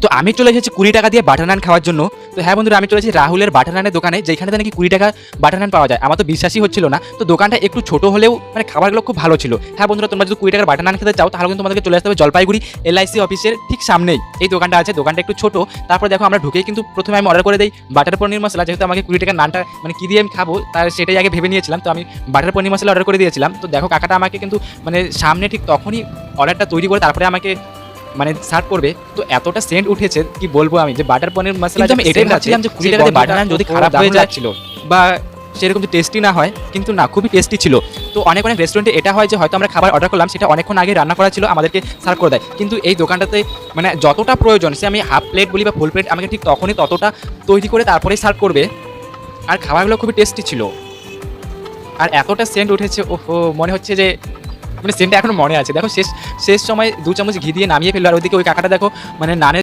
তো আমি চলে এসেছি 20 টাকা দিয়ে বাটার নান খাওয়ার জন্য। তো হ্যাঁ বন্ধুরা, আমি চলে এসেছি রাহুলের বাটার নানের দোকানে, যেখানে নাকি 20 টাকা বাটার নান পাওয়া যায়। আমার তো বিশ্বাসই হচ্ছিল না। তো দোকানটা একটু ছোট হলেও মানে খাবারগুলো খুব ভালো ছিল। হ্যাঁ বন্ধুরা, তোমরা যদি 20 টাকার বাটার নান খেতে চাও তাহলে কিন্তু তোমাদেরকে চলে আসতে হবে জলপাইগুড়ি LIC অফিসের ঠিক সামনেই এই দোকানটা আছে। দোকানটা একটু ছোট। তারপর দেখো আমরা ঢুকেই কিন্তু প্রথমে আমি অর্ডার করে দেই বাটার পনির মশলা, যেহেতু আমাকে 20 টাকার নানটা মানে কী দিয়ে আমি খাবো তার সেটাই আগে ভেবে নিয়েছিলাম। তো আমি বাটার পনির মশলা অর্ডার করে দিয়েছিলাম। তো দেখো কাকাটা আমাকে কিন্তু মানে সামনে ঠিক তখনই অর্ডারটা তৈরি করে তারপরে আমাকে মানে সার্ভ করবে। তো এতটা সেন্ট উঠেছে কি বলবো আমি, যে বাটার পনির মশলা আমি এটাই ভাবছিলাম যে 20 টাকাতে বাটার নান যদি খারাপ হয়ে যাচ্ছিল বা সেরকম যে টেস্টি না হয়, কিন্তু না, খুবই টেস্টি ছিল। তো অনেক অনেক রেস্টুরেন্টে এটা হয় যে হয়তো আমরা খাবার অর্ডার করলাম, সেটা অনেকক্ষণ আগে রান্না করা ছিল, আমাদেরকে সার্ভ করে দেয়। কিন্তু এই দোকানটাতে মানে যতটা প্রয়োজন, সে আমি হাফ প্লেট বলি বা ফুল প্লেট, আমাকে ঠিক তখনই ততটা তৈরি করে তারপরেই সার্ভ করবে। আর খাবারগুলো খুবই টেস্টি ছিল। আর এতটা সেন্ট উঠেছে, ওহো, মনে হচ্ছে যে মানে সেন্টটা এখনো মনে আছে। দেখো শেষ শেষ সময় 2 চামচ ঘি দিয়ে নামিয়ে ফেললো। আর ওইদিকে ওই কাকাটা দেখো মানে নানের